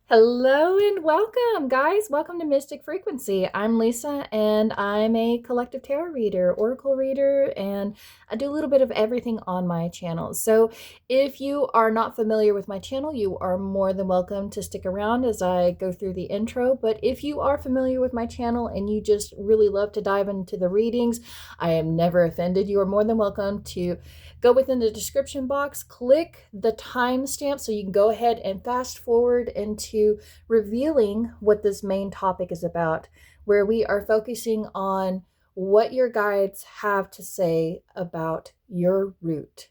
Hello and welcome, guys. Welcome to Mystic Frequency. I'm Lisa, and I'm a collective tarot reader, oracle reader, and I do a little bit of everything on my channel. So if you are not familiar with my channel, you are more than welcome to stick around as I go through the intro. But if you are familiar with my channel and you just really love to dive into the readings, I am never offended. You are more than welcome to go within the description box, click the timestamp so you can go ahead and fast forward into revealing what this main topic is about, where we are focusing on what your guides have to say about your root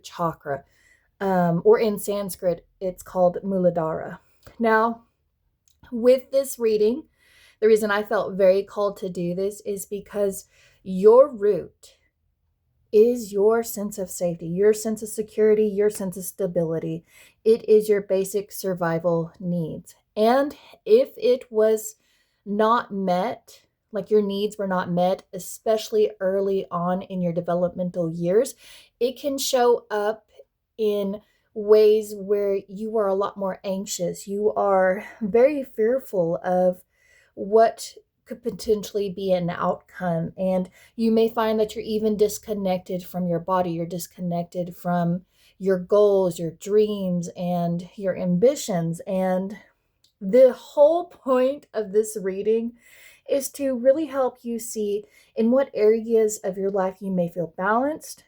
chakra, or in Sanskrit, it's called Muladhara. Now, with this reading, the reason I felt very called to do this is because your root is your sense of safety, your sense of security, your sense of stability. It is your basic survival needs. And if it was not met, like your needs were not met, especially early on in your developmental years, it can show up in ways where you are a lot more anxious. You are very fearful of what could potentially be an outcome. And you may find that you're even disconnected from your body. You're disconnected from your goals, your dreams, and your ambitions. And the whole point of this reading is to really help you see in what areas of your life you may feel balanced.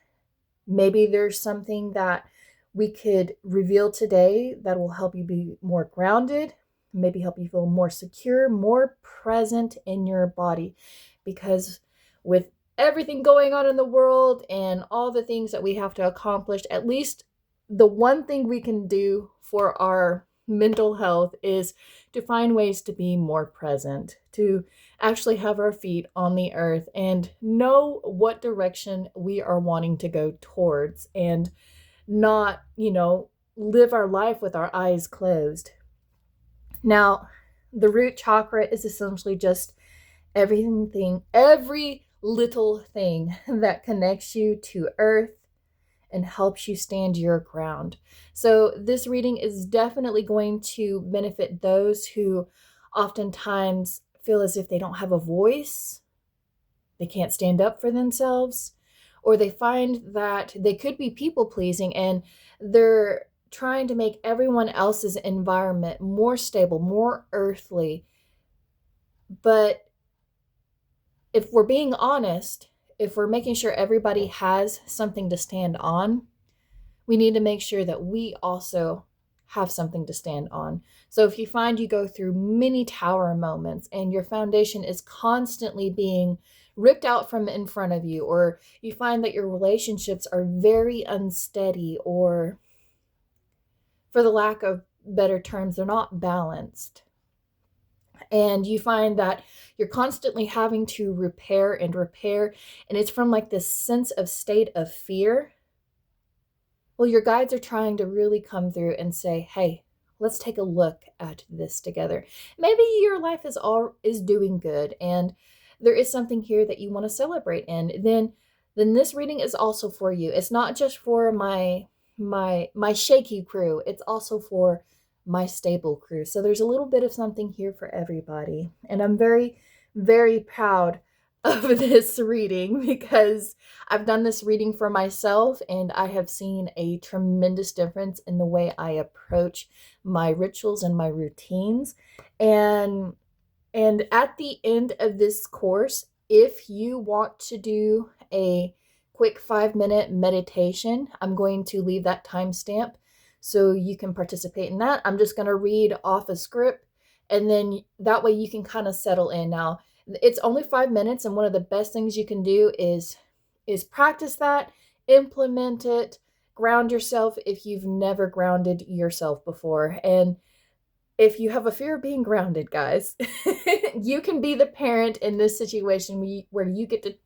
Maybe there's something that we could reveal today that will help you be more grounded, maybe help you feel more secure, more present in your body. Because with everything going on in the world and all the things that we have to accomplish, at least the one thing we can do for our mental health is to find ways to be more present, to actually have our feet on the earth and know what direction we are wanting to go towards, and not, live our life with our eyes closed. Now, the root chakra is essentially just every little thing that connects you to earth and helps you stand your ground. So this reading is definitely going to benefit those who oftentimes feel as if they don't have a voice, they can't stand up for themselves, or they find that they could be people pleasing and they're trying to make everyone else's environment more stable, more earthly. But if we're being honest, if we're making sure everybody has something to stand on, we need to make sure that we also have something to stand on. So if you find you go through many tower moments and your foundation is constantly being ripped out from in front of you, or you find that your relationships are very unsteady, or for the lack of better terms, they're not balanced, and you find that you're constantly having to repair and repair, and it's from like this sense of state of fear, well, your guides are trying to really come through and say, hey, let's take a look at this together. Maybe your life is doing good and there is something here that you want to celebrate in. Then this reading is also for you. It's not just for my shaky crew. It's also for my stable crew. So there's a little bit of something here for everybody. And I'm very, very proud of this reading because I've done this reading for myself and I have seen a tremendous difference in the way I approach my rituals and my routines. And at the end of this course, if you want to do a quick 5-minute meditation, I'm going to leave that timestamp so you can participate in that. I'm just going to read off a script, and then that way you can kind of settle in. Now, it's only 5 minutes, and one of the best things you can do is practice that, implement it, ground yourself if you've never grounded yourself before. And if you have a fear of being grounded, guys, you can be the parent in this situation where you get to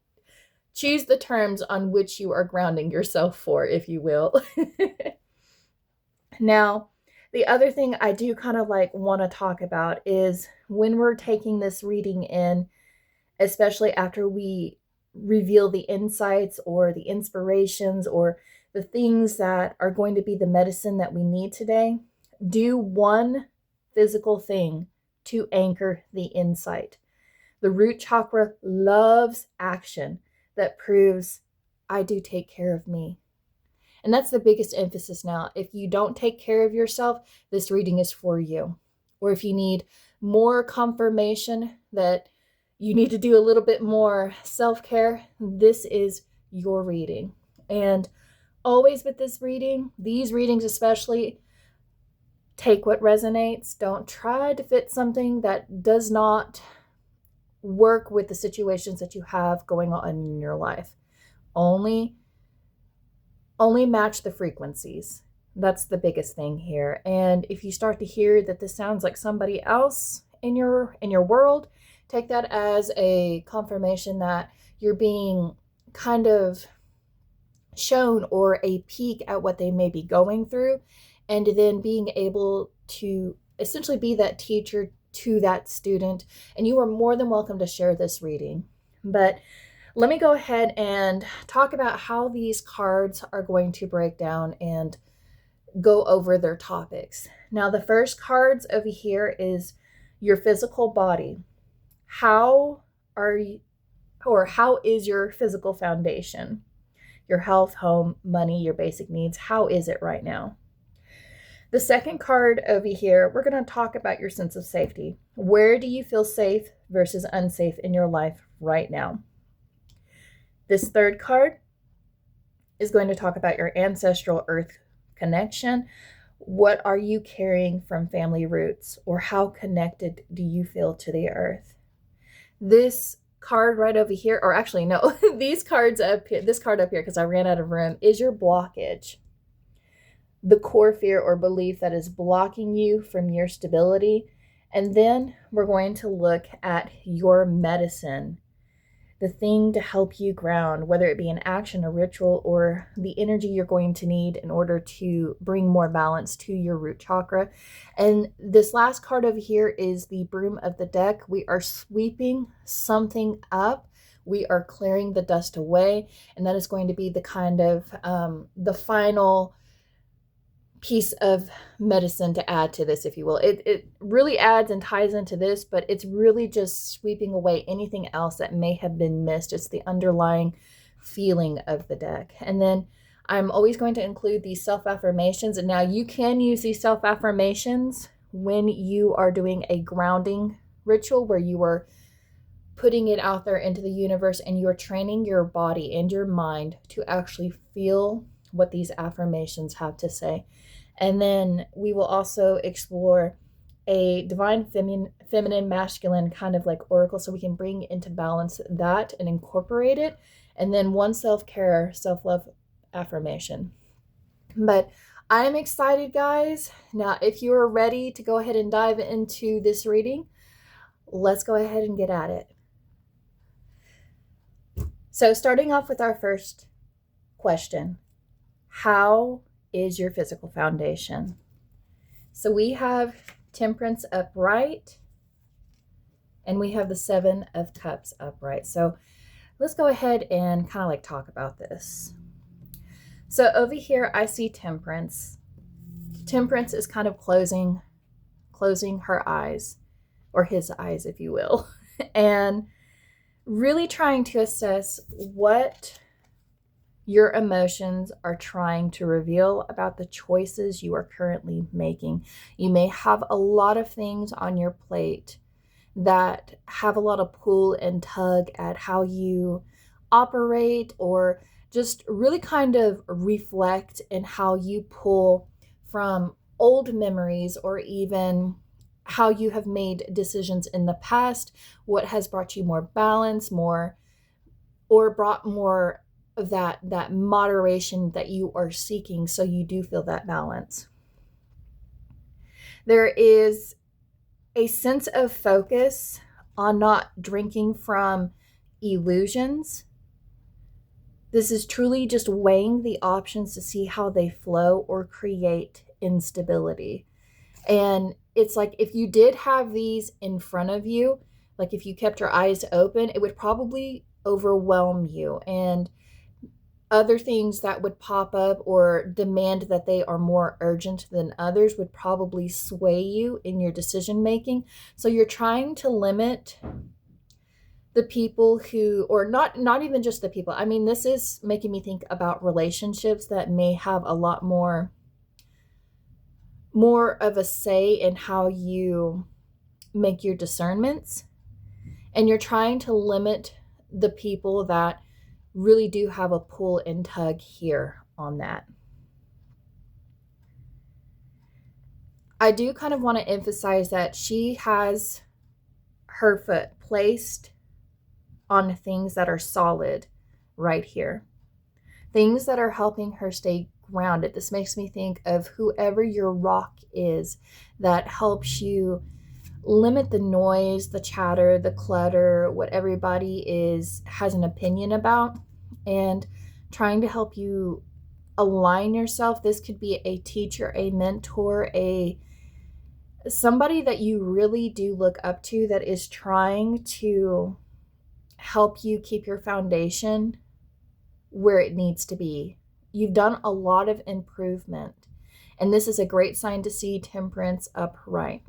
choose the terms on which you are grounding yourself for, if you will. Now, the other thing I do kind of like want to talk about is when we're taking this reading in, especially after we reveal the insights or the inspirations or the things that are going to be the medicine that we need today, do one physical thing to anchor the insight. The root chakra loves action that proves I do take care of me. And that's the biggest emphasis now. If you don't take care of yourself, this reading is for you. Or if you need more confirmation that you need to do a little bit more self-care, this is your reading. And always with this reading, these readings especially, take what resonates. Don't try to fit something that does not work with the situations that you have going on in your life. Only match the frequencies. That's the biggest thing here. And if you start to hear that this sounds like somebody else in your world, take that as a confirmation that you're being kind of shown or a peek at what they may be going through, and then being able to essentially be that teacher to that student. And you are more than welcome to share this reading. But let me go ahead and talk about how these cards are going to break down and go over their topics. Now, the first cards over here is your physical body. How is your physical foundation? Your health, home, money, your basic needs. How is it right now? The second card over here, we're going to talk about your sense of safety. Where do you feel safe versus unsafe in your life right now? This third card is going to talk about your ancestral earth connection. What are you carrying from family roots, or how connected do you feel to the earth? This card right over here, or actually no, these cards up here, this card up here, because I ran out of room, is your blockage. The core fear or belief that is blocking you from your stability. And then we're going to look at your medicine, the thing to help you ground, whether it be an action, a ritual, or the energy you're going to need in order to bring more balance to your root chakra. And this last card over here is the broom of the deck. We are sweeping something up. We are clearing the dust away. And that is going to be the kind of the final piece of medicine to add to this, if you will. It really adds and ties into this, but it's really just sweeping away anything else that may have been missed. It's the underlying feeling of the deck. And then I'm always going to include these self-affirmations. And now you can use these self-affirmations when you are doing a grounding ritual where you are putting it out there into the universe and you are training your body and your mind to actually feel what these affirmations have to say. And then we will also explore a divine feminine, masculine kind of like oracle, so we can bring into balance that and incorporate it. And then one self-care, self-love affirmation. But I'm excited, guys. Now, if you are ready to go ahead and dive into this reading, let's go ahead and get at it. So starting off with our first question, how is your physical foundation? So we have Temperance upright, and we have the Seven of Cups upright. So let's go ahead and kind of like talk about this. So over here, I see Temperance. Temperance is kind of closing her eyes, or his eyes, if you will, and really trying to assess what your emotions are trying to reveal about the choices you are currently making. You may have a lot of things on your plate that have a lot of pull and tug at how you operate, or just really kind of reflect in how you pull from old memories, or even how you have made decisions in the past, what has brought you more balance, or brought more of that moderation that you are seeking, so you do feel that balance. There is a sense of focus on not drinking from illusions. This is truly just weighing the options to see how they flow or create instability. And it's like, if you did have these in front of you, like if you kept your eyes open, it would probably overwhelm you. And other things that would pop up or demand that they are more urgent than others would probably sway you in your decision making. So you're trying to limit the people who, or not even just the people. I mean, this is making me think about relationships that may have a lot more of a say in how you make your discernments. And you're trying to limit the people that really do have a pull and tug here on that. I do kind of want to emphasize that she has her foot placed on things that are solid right here. Things that are helping her stay grounded. This makes me think of whoever your rock is that helps you limit the noise, the chatter, the clutter, what everybody has an opinion about, and trying to help you align yourself. This could be a teacher, a mentor, somebody that you really do look up to that is trying to help you keep your foundation where it needs to be. You've done a lot of improvement, and this is a great sign to see Temperance upright.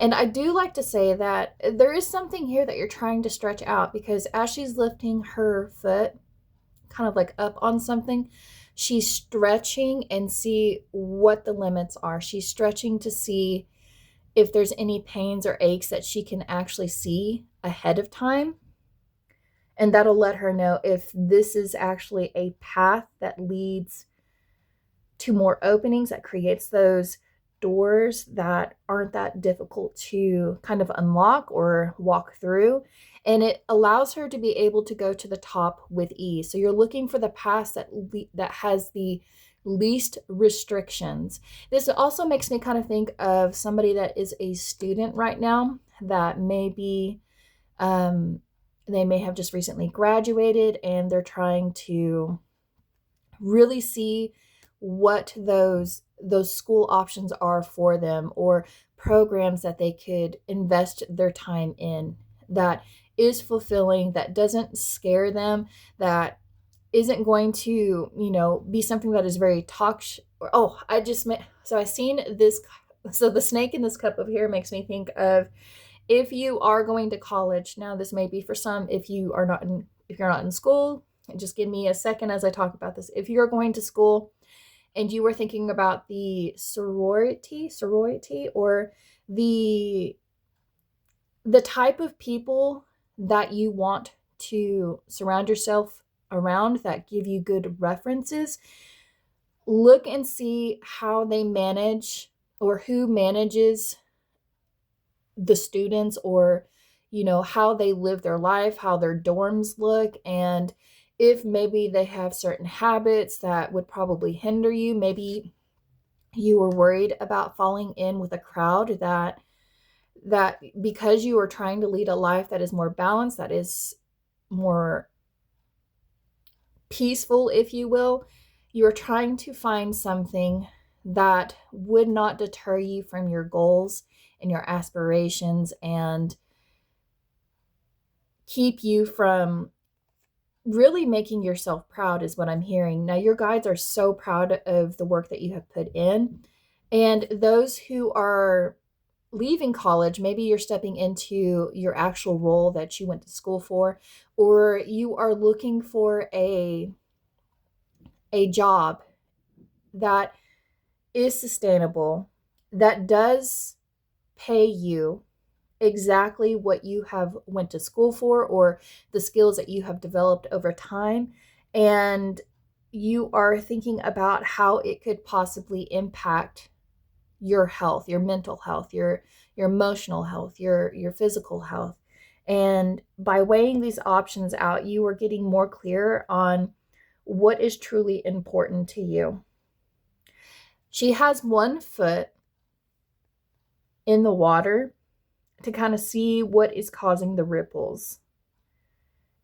And I do like to say that there is something here that you're trying to stretch out, because as she's lifting her foot kind of like up on something, she's stretching and see what the limits are. She's stretching to see if there's any pains or aches that she can actually see ahead of time. And that'll let her know if this is actually a path that leads to more openings, that creates those doors that aren't that difficult to kind of unlock or walk through. And it allows her to be able to go to the top with ease. So you're looking for the path that has the least restrictions. This also makes me kind of think of somebody that is a student right now that maybe they may have just recently graduated, and they're trying to really see what those school options are for them, or programs that they could invest their time in that is fulfilling, that doesn't scare them, that isn't going to, be something that is very toxic. So I seen this. So the snake in this cup of hair makes me think of, if you are going to college. Now, this may be for some, if you're not in school, just give me a second as I talk about this. If you're going to school and you were thinking about the sorority, or the type of people that you want to surround yourself around that give you good references, look and see how they manage, or who manages the students, or how they live their life, how their dorms look, and if maybe they have certain habits that would probably hinder you. Maybe you were worried about falling in with a crowd that because you are trying to lead a life that is more balanced, that is more peaceful, if you will, you're trying to find something that would not deter you from your goals and your aspirations, and keep you from really making yourself proud, is what I'm hearing. Now, your guides are so proud of the work that you have put in. And those who are leaving college, maybe you're stepping into your actual role that you went to school for, or you are looking for a job that is sustainable, that does pay you exactly what you have went to school for, or the skills that you have developed over time, and you are thinking about how it could possibly impact your health, your mental health, your emotional health, your physical health. And by weighing these options out, you are getting more clear on what is truly important to you. She has one foot in the water to kind of see what is causing the ripples.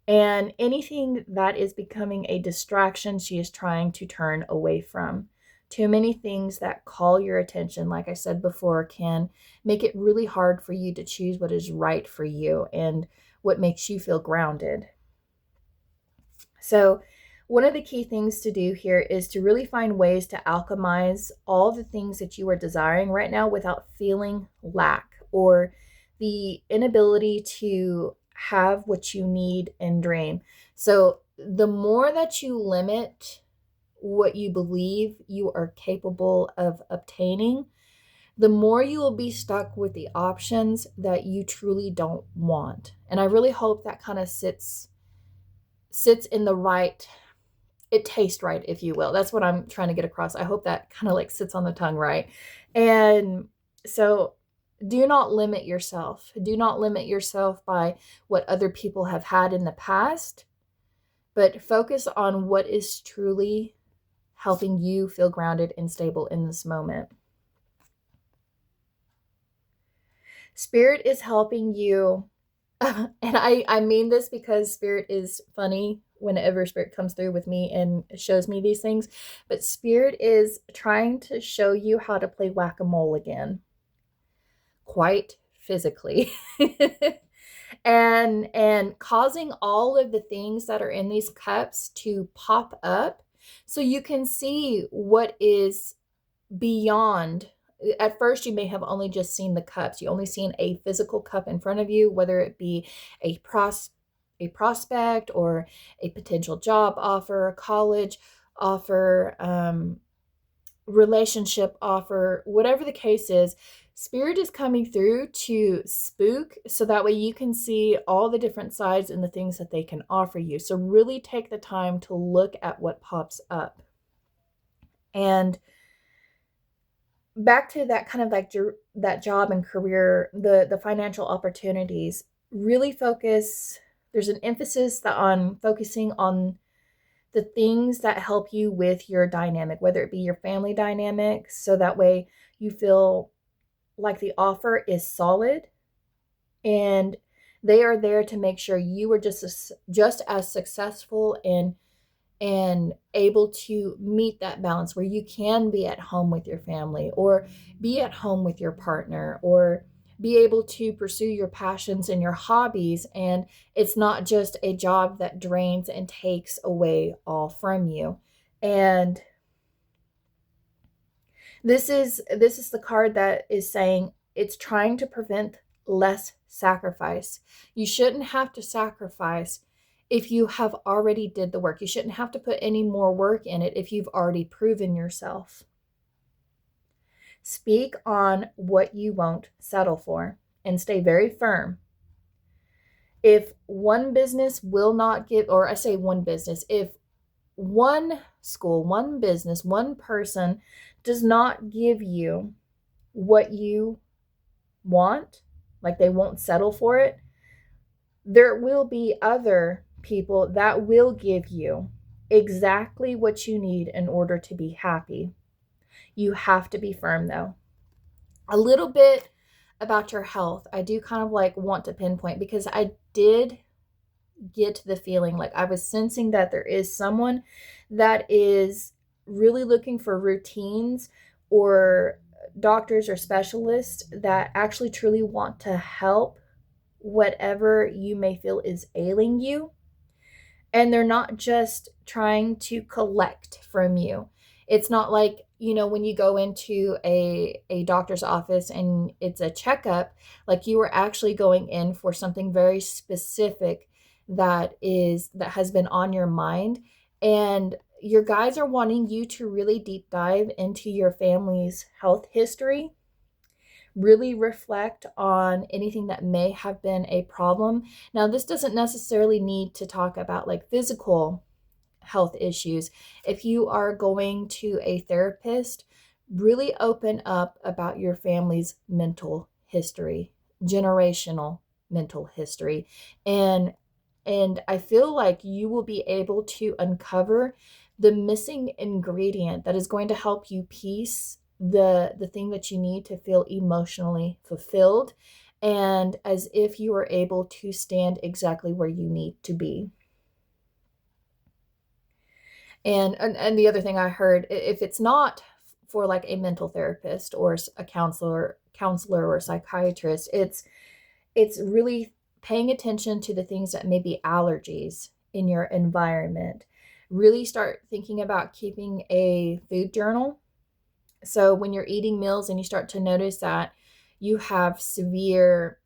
And anything that is becoming a distraction, she is trying to turn away from. Too many things that call your attention, like I said before, can make it really hard for you to choose what is right for you and what makes you feel grounded. So one of the key things to do here is to really find ways to alchemize all the things that you are desiring right now without feeling lack or the inability to have what you need and dream. So the more that you limit what you believe you are capable of obtaining, the more you will be stuck with the options that you truly don't want. And I really hope that kind of sits in the right, it tastes right, if you will. That's what I'm trying to get across. I hope that kind of like sits on the tongue right. And so do not limit yourself. Do not limit yourself by what other people have had in the past, but focus on what is truly helping you feel grounded and stable in this moment. Spirit is helping you, and I mean this because Spirit is funny whenever Spirit comes through with me and shows me these things, but Spirit is trying to show you how to play whack-a-mole again, quite physically. and causing all of the things that are in these cups to pop up so you can see what is beyond. At first, you may have only just seen the cups. You only seen a physical cup in front of you, whether it be a prospect or a potential job offer, college offer, relationship offer, whatever the case is. Spirit is coming through to spook so that way you can see all the different sides and the things that they can offer you. So really take the time to look at what pops up. And back to that kind of like that job and career, the financial opportunities, really focus. There's an emphasis on focusing on the things that help you with your dynamic, whether it be your family dynamic, so that way you feel like the offer is solid and they are there to make sure you are just as successful and able to meet that balance where you can be at home with your family or be at home with your partner or be able to pursue your passions and your hobbies. And it's not just a job that drains and takes away all from you. And this is the card that is saying it's trying to prevent less sacrifice. You shouldn't have to sacrifice if you have already did the work. You shouldn't have to put any more work in it if you've already proven yourself. Speak on what you won't settle for and stay very firm. If one business will not give, or I say one business, if one school, one business, one person does not give you what you want, like they won't settle for it, there will be other people that will give you exactly what you need in order to be happy. You have to be firm though. A little bit about your health. I do kind of like want to pinpoint because I did get the feeling like I was sensing that there is someone that is really looking for routines or doctors or specialists that actually truly want to help whatever you may feel is ailing you. And they're not just trying to collect from you. It's not like, when you go into a doctor's office and it's a checkup, like you are actually going in for something very specific that has been on your mind. And your guides are wanting you to really deep dive into your family's health history, really reflect on anything that may have been a problem. Now, this doesn't necessarily need to talk about like physical health issues. If you are going to a therapist, really open up about your family's mental history, generational mental history. And I feel like you will be able to uncover the missing ingredient that is going to help you piece the thing that you need to feel emotionally fulfilled and as if you are able to stand exactly where you need to be. And the other thing I heard, if it's not for like a mental therapist or a counselor or psychiatrist, it's really paying attention to the things that may be allergies in your environment. Really start thinking about keeping a food journal. So when you're eating meals and you start to notice that you have severe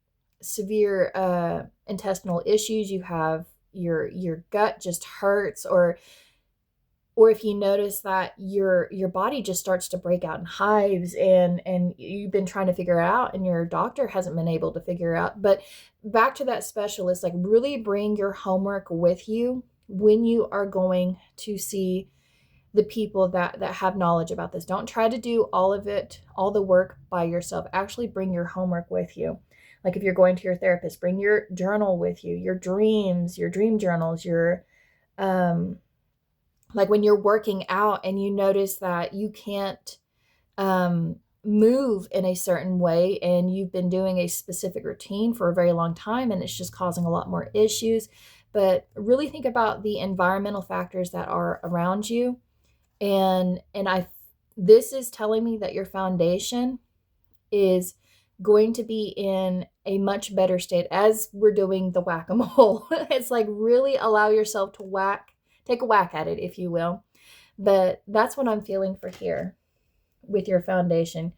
intestinal issues, you have your gut just hurts, or if you notice that your body just starts to break out in hives, and you've been trying to figure it out and your doctor hasn't been able to figure it out. But back to that specialist, like really bring your homework with you when you are going to see the people that have knowledge about this. Don't try to do all of it, all the work by yourself. Actually bring your homework with you. Like if you're going to your therapist, bring your journal with you, your dreams, your dream journals, your like when you're working out and you notice that you can't move in a certain way, and you've been doing a specific routine for a very long time and it's just causing a lot more issues. But really think about the environmental factors that are around you. And this is telling me that your foundation is going to be in a much better state as we're doing the whack-a-mole. It's like really allow yourself to take a whack at it, if you will. But that's what I'm feeling for here with your foundation.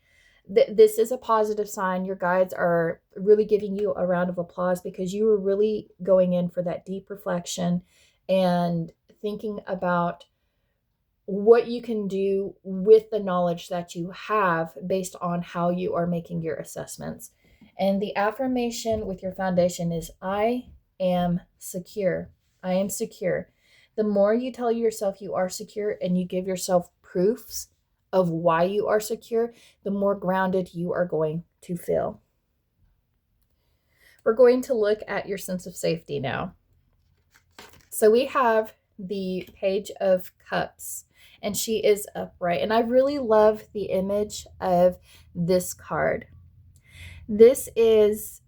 This is a positive sign. Your guides are really giving you a round of applause because you were really going in for that deep reflection and thinking about what you can do with the knowledge that you have based on how you are making your assessments. And the affirmation with your foundation is, I am secure. I am secure. The more you tell yourself you are secure and you give yourself proofs of why you are secure, the more grounded you are going to feel. We're going to look at your sense of safety now. So we have the Page of Cups, and she is upright. And I really love the image of this card. This is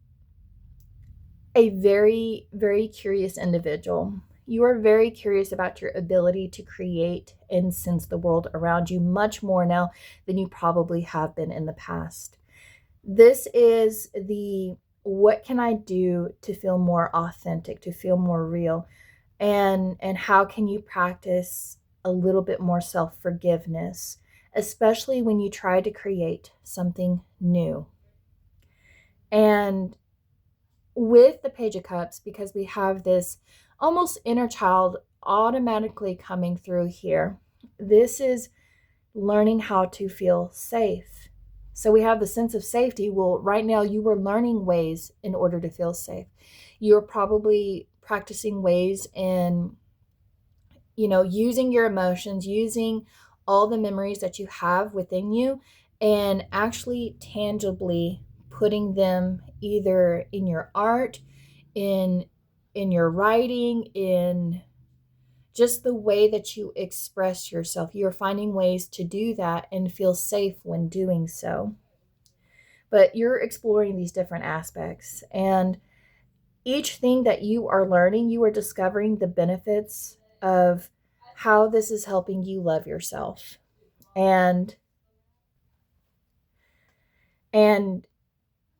a very, very curious individual. You are very curious about your ability to create and sense the world around you much more now than you probably have been in the past. This is the, what can I do to feel more authentic, to feel more real? And how can you practice a little bit more self-forgiveness, especially when you try to create something new? And with the Page of Cups, because we have this almost inner child automatically coming through here, this is learning how to feel safe. So we have the sense of safety. Well, right now you are learning ways in order to feel safe. You're probably practicing ways in, using your emotions, using all the memories that you have within you, and actually tangibly putting them either in your art, in your writing, in just the way that you express yourself. You're finding ways to do that and feel safe when doing so. But you're exploring these different aspects, and each thing that you are learning, you are discovering the benefits of how this is helping you love yourself. And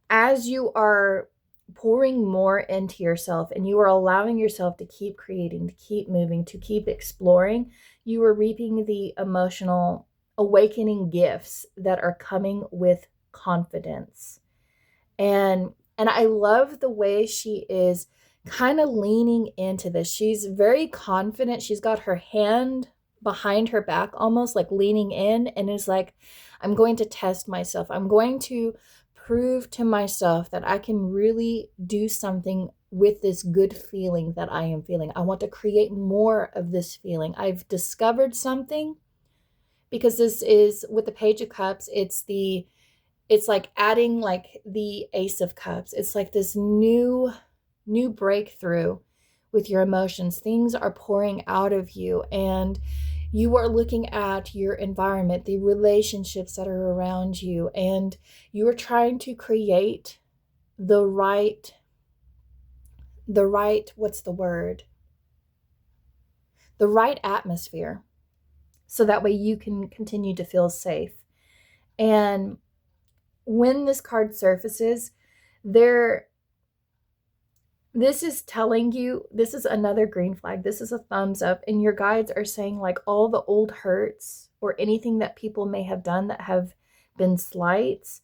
as you are pouring more into yourself and you are allowing yourself to keep creating, to keep moving, to keep exploring, you are reaping the emotional awakening gifts that are coming with confidence. And I love the way she is kind of leaning into this. She's very confident. She's got her hand behind her back, almost like leaning in, and is like, I'm going to test myself. I'm going to prove to myself that I can really do something with this good feeling that I am feeling. I want to create more of this feeling. I've discovered something, because this is with the Page of Cups. It's like adding like the Ace of Cups. It's like this new breakthrough with your emotions. Things are pouring out of you, and you are looking at your environment, the relationships that are around you, and you are trying to create the right, what's the word? The right atmosphere, so that way you can continue to feel safe. And when this card surfaces, there This is telling you, this is another green flag. This is a thumbs up. And your guides are saying, like, all the old hurts or anything that people may have done that have been slights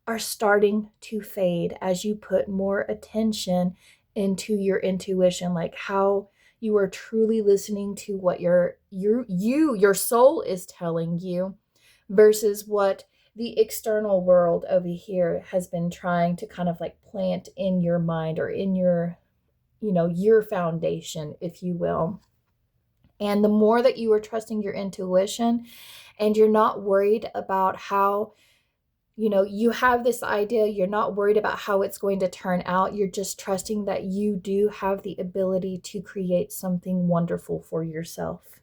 are starting to fade as you put more attention into your intuition, like how you are truly listening to what your soul is telling you versus what the external world over here has been trying to kind of like plant in your mind or in your, your foundation, if you will. And the more that you are trusting your intuition and you're not worried about how, you have this idea, you're not worried about how it's going to turn out. You're just trusting that you do have the ability to create something wonderful for yourself.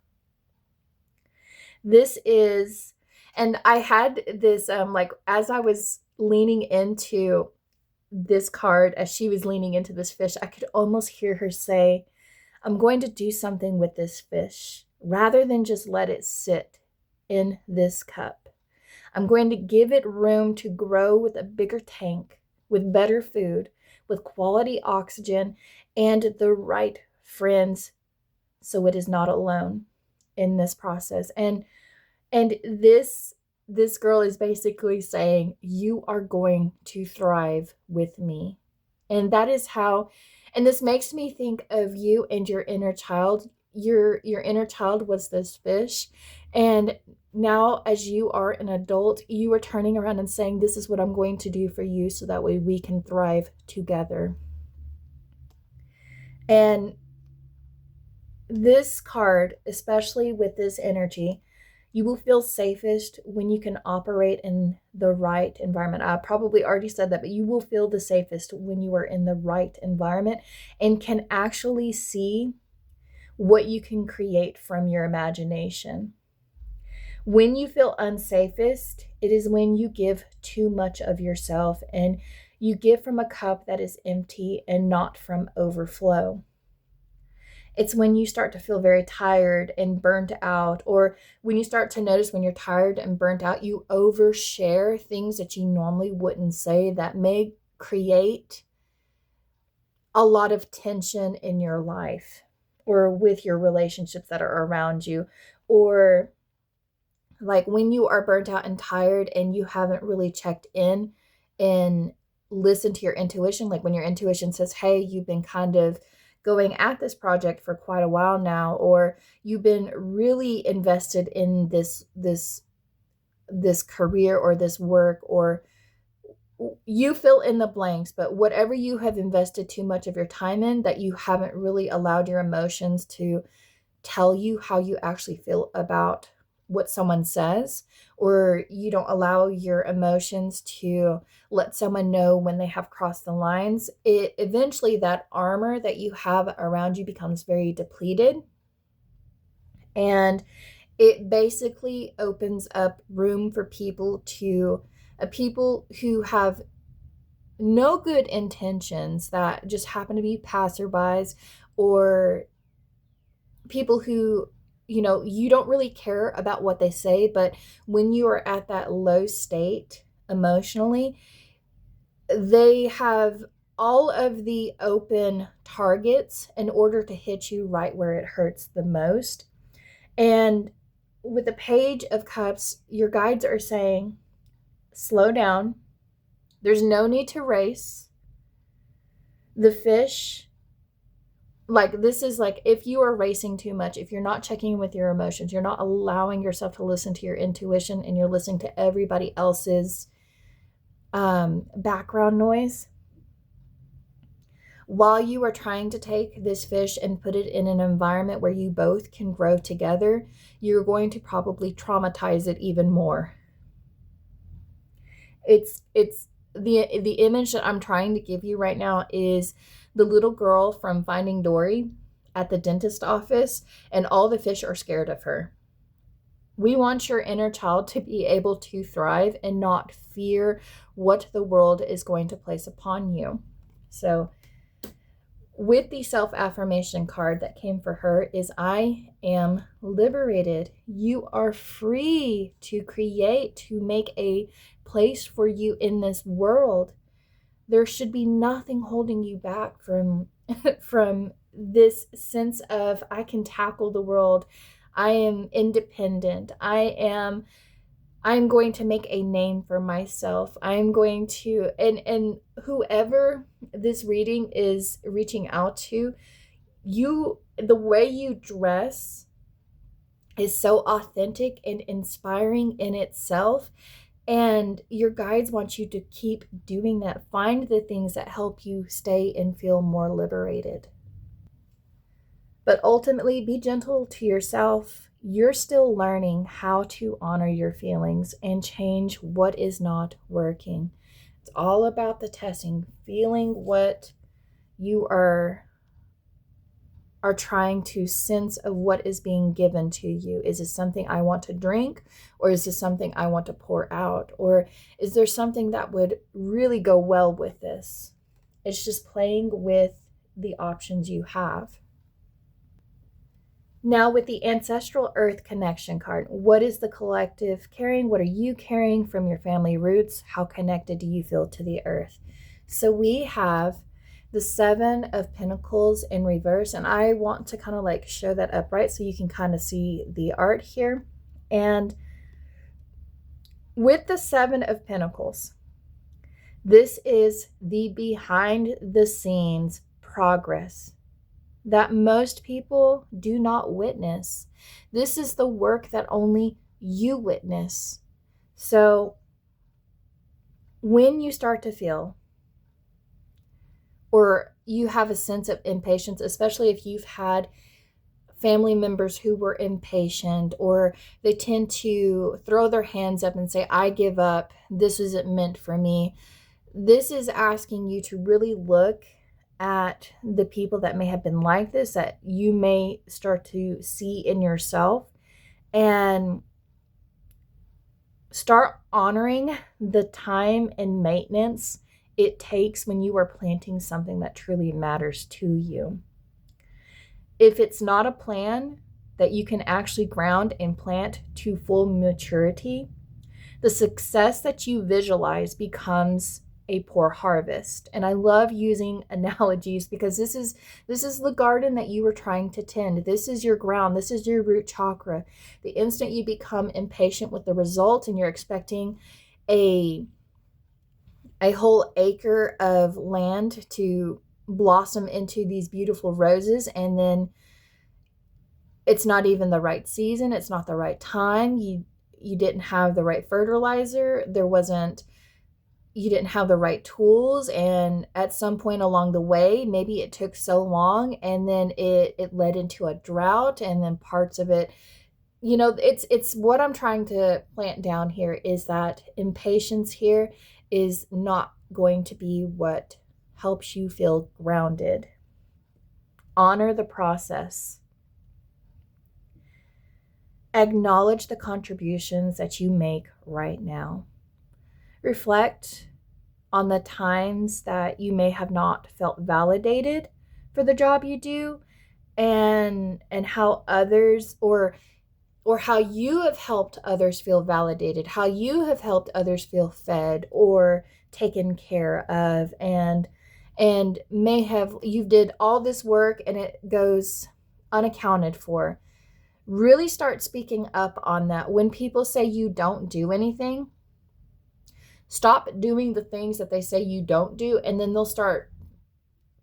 This is, and I had this, like, as I was leaning into this card, as she was leaning into this fish, I could almost hear her say, I'm going to do something with this fish rather than just let it sit in this cup. I'm going to give it room to grow with a bigger tank, with better food, with quality oxygen, and the right friends, so it is not alone in this process. And this girl is basically saying, you are going to thrive with me. And that is how, and this makes me think of you and your inner child. Your inner child was this fish, and now as you are an adult, you are turning around and saying, this is what I'm going to do for you so that way we can thrive together. And this card, especially with this energy, you will feel safest when you can operate in the right environment. I probably already said that, but you will feel the safest when you are in the right environment and can actually see what you can create from your imagination. When you feel unsafest, it is when you give too much of yourself and you give from a cup that is empty and not from overflow. It's when you start to feel very tired and burnt out, or when you start to notice when you're tired and burnt out, you overshare things that you normally wouldn't say that may create a lot of tension in your life or with your relationships that are around you, or like when you are burnt out and tired and you haven't really checked in and listened to your intuition, like when your intuition says, hey, you've been kind of going at this project for quite a while now, or you've been really invested in this career or this work, or you fill in the blanks, but whatever you have invested too much of your time in, that you haven't really allowed your emotions to tell you how you actually feel about what someone says, or you don't allow your emotions to let someone know when they have crossed the lines, it eventually, that armor that you have around you becomes very depleted, and it basically opens up room for people who have no good intentions, that just happen to be passerbys, or people who, you don't really care about what they say, but when you are at that low state emotionally, they have all of the open targets in order to hit you right where it hurts the most. And with the Page of Cups, your guides are saying, slow down. There's no need to race. The fish, like, this is like, if you are racing too much, if you're not checking with your emotions, you're not allowing yourself to listen to your intuition, and you're listening to everybody else's background noise, while you are trying to take this fish and put it in an environment where you both can grow together, you're going to probably traumatize it even more. It's the image that I'm trying to give you right now is the little girl from Finding Dory at the dentist office, and all the fish are scared of her. We want your inner child to be able to thrive and not fear what the world is going to place upon you. So with the self-affirmation card that came for her is, I am liberated. You are free to create, to make a place for you in this world. There should be nothing holding you back from from this sense of I can tackle the world. I am independent. I'm going to make a name for myself. I'm going to, and whoever this reading is reaching out to, the way you dress is so authentic and inspiring in itself. And your guides want you to keep doing that. Find the things that help you stay and feel more liberated. But ultimately, be gentle to yourself. You're still learning how to honor your feelings and change what is not working. It's all about the testing, feeling what you are trying to sense of what is being given to you. Is this something I want to drink, or is this something I want to pour out, or is there something that would really go well with this? It's just playing with the options you have. Now, with the Ancestral Earth Connection card, what is the collective carrying? What are you carrying from your family roots? How connected do you feel to the earth? So we have the Seven of Pentacles in reverse, and I want to kind of like show that upright so you can kind of see the art here. And with the Seven of Pentacles, this is the behind the scenes progress that most people do not witness. This is the work that only you witness. So when you start to feel, or you have a sense of impatience, especially if you've had family members who were impatient, or they tend to throw their hands up and say, I give up, this isn't meant for me. This is asking you to really look at the people that may have been like this, that you may start to see in yourself, and start honoring the time and maintenance it takes when you are planting something that truly matters to you. If it's not a plan that you can actually ground and plant to full maturity, the success that you visualize becomes a poor harvest. And I love using analogies because this is the garden that you were trying to tend. This is your ground. This is your root chakra. The instant you become impatient with the result and you're expecting a whole acre of land to blossom into these beautiful roses, and then it's not even the right season, it's not the right time, you didn't have the right fertilizer, you didn't have the right tools, and at some point along the way, maybe it took so long, and then it led into a drought, and then parts of it, it's what I'm trying to plant down here is that impatience here is not going to be what helps you feel grounded. Honor the process. Acknowledge the contributions that you make right now. Reflect on the times that you may have not felt validated for the job you do, and how others or how you have helped others feel validated, how you have helped others feel fed or taken care of, and may have, you did all this work and it goes unaccounted for. Really start speaking up on that. When people say you don't do anything, stop doing the things that they say you don't do, and then they'll start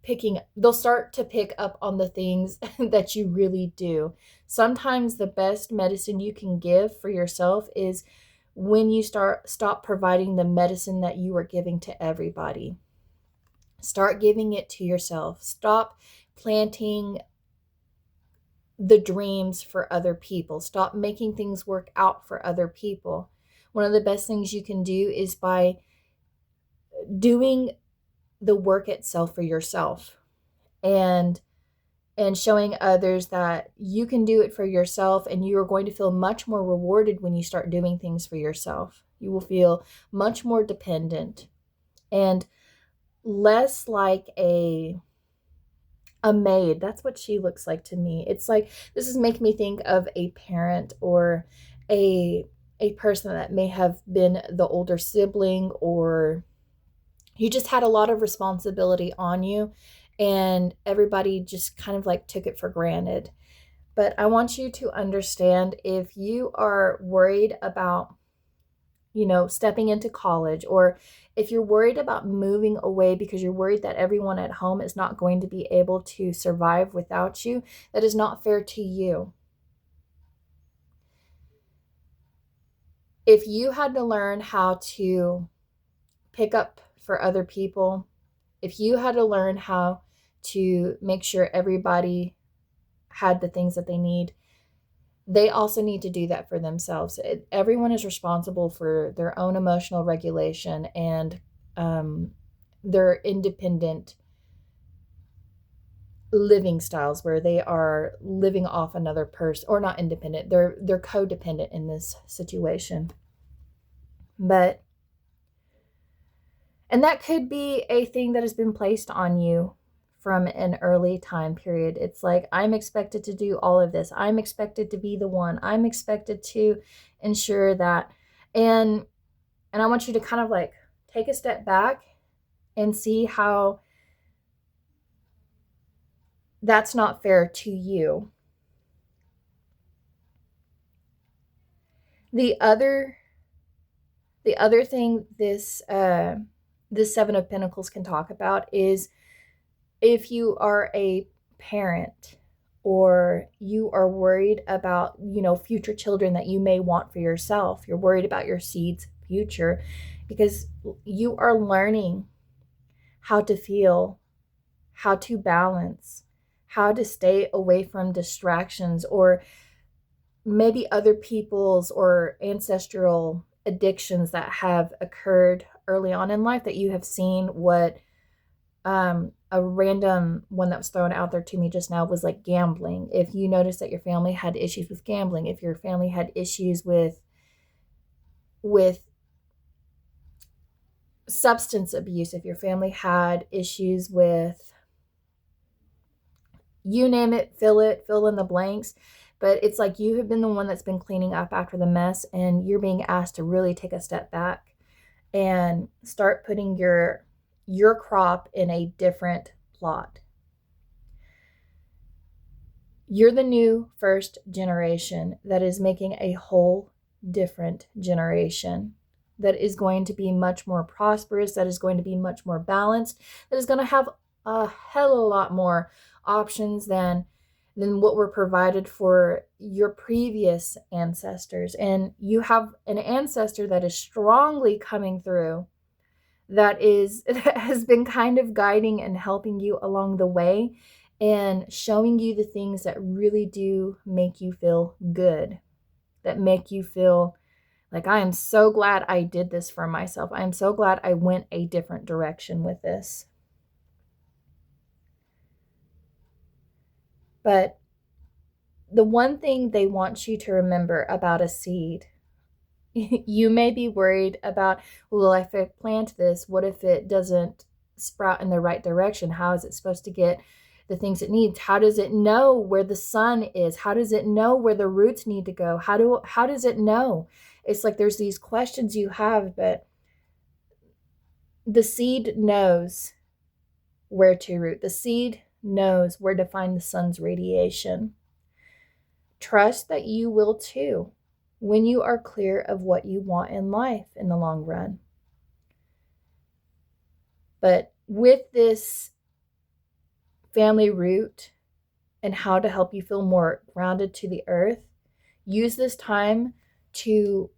to pick up on the things that you really do. Sometimes the best medicine you can give for yourself is when you stop providing the medicine that you are giving to everybody. Start giving it to yourself. Stop planting the dreams for other people. Stop making things work out for other people. One of the best things you can do is by doing the work itself for yourself, and showing others that you can do it for yourself, and you are going to feel much more rewarded when you start doing things for yourself. You will feel much more dependent and less like a maid. That's what she looks like to me. It's like, this is making me think of a parent or a person that may have been the older sibling, or you just had a lot of responsibility on you, and everybody just kind of like took it for granted. But I want you to understand, if you are worried about, stepping into college, or if you're worried about moving away because you're worried that everyone at home is not going to be able to survive without you, that is not fair to you. If you had to learn how to pick up for other people, if you had to learn how to make sure everybody had the things that they need, they also need to do that for themselves. Everyone is responsible for their own emotional regulation and their independent living styles, where they are living off another person, or not independent, they're codependent in this situation. And that could be a thing that has been placed on you from an early time period. It's like, I'm expected to do all of this. I'm expected to be the one. I'm expected to ensure that. And I want you to kind of like take a step back and see how that's not fair to you. The other thing this Seven of Pentacles can talk about is, if you are a parent, or you are worried about, future children that you may want for yourself. You're worried about your seed's future because you are learning how to feel, how to balance, how to stay away from distractions, or maybe other people's or ancestral addictions that have occurred early on in life, that you have seen. What a random one that was thrown out there to me just now was like gambling. If you notice that your family had issues with gambling, if your family had issues with substance abuse, if your family had issues with, you name it, fill in the blanks. But it's like you have been the one that's been cleaning up after the mess, and you're being asked to really take a step back and start putting your crop in a different plot. You're the new first generation that is making a whole different generation that is going to be much more prosperous, that is going to be much more balanced, that is going to have a hell of a lot more options than what were provided for your previous ancestors. And you have an ancestor that is strongly coming through, that has been kind of guiding and helping you along the way, and showing you the things that really do make you feel good, that make you feel like, I am so glad I did this for myself. I am so glad I went a different direction with this. But the one thing they want you to remember about a seed, you may be worried about, well, if I plant this, what if it doesn't sprout in the right direction? How is it supposed to get the things it needs? How does it know where the sun is? How does it know where the roots need to go? How does it know? It's like there's these questions you have, but the seed knows where to root. The seed knows where to find the sun's radiation. Trust that you will too, when you are clear of what you want in life in the long run. But with this family root and how to help you feel more grounded to the earth, use this time to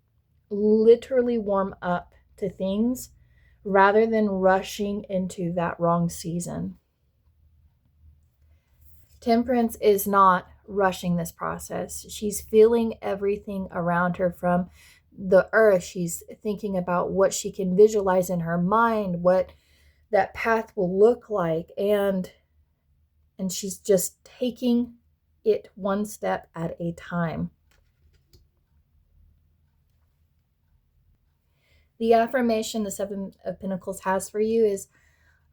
literally warm up to things rather than rushing into that wrong season. Temperance is not rushing this process. She's feeling everything around her from the earth. She's thinking about what she can visualize in her mind, what that path will look like, and she's just taking it one step at a time. The affirmation the Seven of Pentacles has for you is,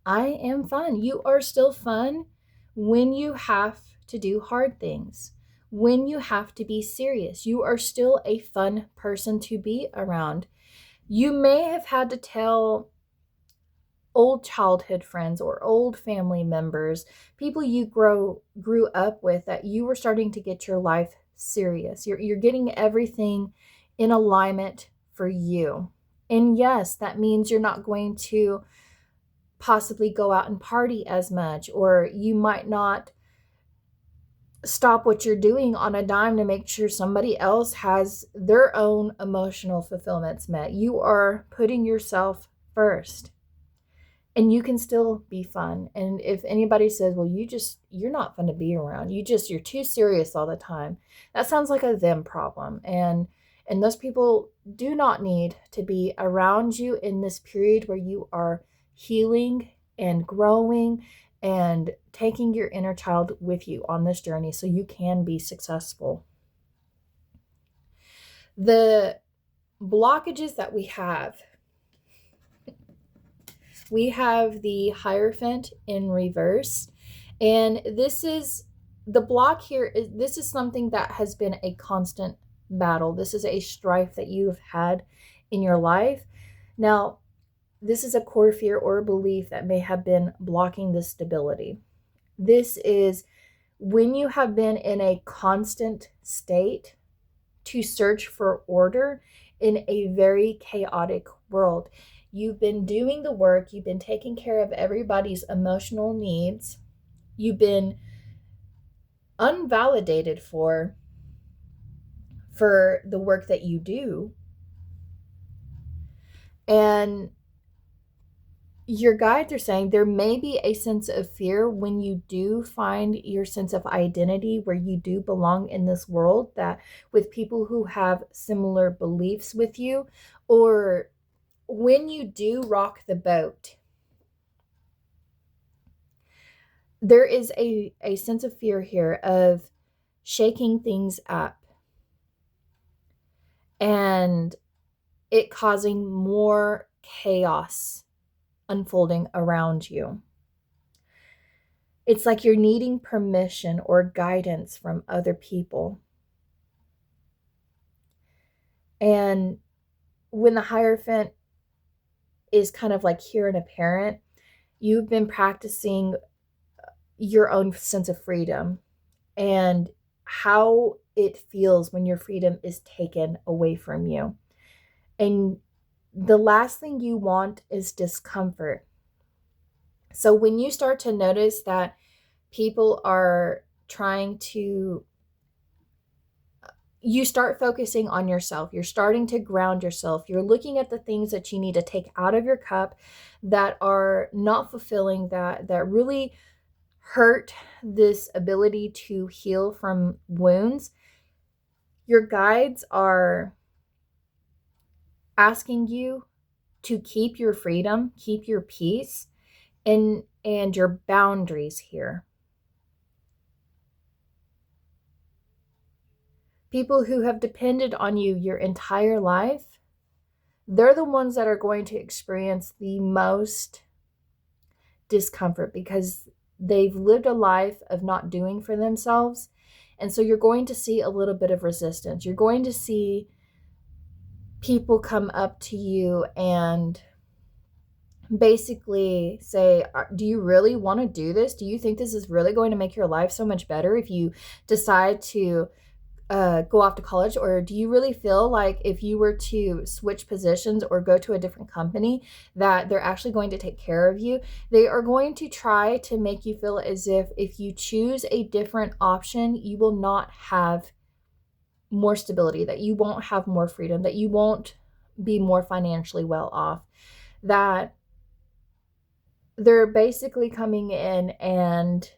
I am fun. You are still fun when you have to do hard things, when you have to be serious. You are still a fun person to be around. You may have had to tell old childhood friends or old family members, people you grew up with, that you were starting to get your life serious. You're getting everything in alignment for you. And yes, that means you're not going to possibly go out and party as much, or you might not stop what you're doing on a dime to make sure somebody else has their own emotional fulfillments met. You are putting yourself first. And you can still be fun. And if anybody says, well, you're not fun to be around, you're too serious all the time, that sounds like a them problem. And those people do not need to be around you in this period where you are healing and growing and taking your inner child with you on this journey so you can be successful. The blockages that we have the Hierophant in reverse. And this is the block here. This is something that has been a constant battle. This is a strife that you've had in your life. Now, this is a core fear or a belief that may have been blocking this stability. This is when you have been in a constant state to search for order in a very chaotic world. You've been doing the work, you've been taking care of everybody's emotional needs, you've been unvalidated for the work that you do. And your guides are saying there may be a sense of fear when you do find your sense of identity, where you do belong in this world, that with people who have similar beliefs with you, or when you do rock the boat, there is a sense of fear here of shaking things up and it causing more chaos unfolding around you. It's like you're needing permission or guidance from other people. And when the Hierophant is kind of like here and apparent, you've been practicing your own sense of freedom and how it feels when your freedom is taken away from you. And the last thing you want is discomfort. So when you start to notice that people are trying to, you start focusing on yourself. You're starting to ground yourself. You're looking at the things that you need to take out of your cup that are not fulfilling, that really hurt this ability to heal from wounds. Your guides are asking you to keep your freedom, keep your peace, and your boundaries here. People who have depended on you your entire life, they're the ones that are going to experience the most discomfort because they've lived a life of not doing for themselves. And so you're going to see a little bit of resistance. You're going to see people come up to you and basically say, do you really want to do this? Do you think this is really going to make your life so much better if you decide to go off to college? Or do you really feel like if you were to switch positions or go to a different company that they're actually going to take care of you? They are going to try to make you feel as if you choose a different option, you will not have more stability, that you won't have more freedom, that you won't be more financially well off, that they're basically coming in and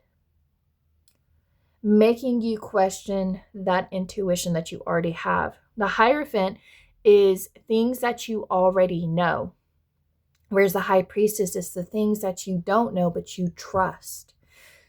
making you question that intuition that you already have. The Hierophant is things that you already know, whereas the High Priestess is the things that you don't know but you trust.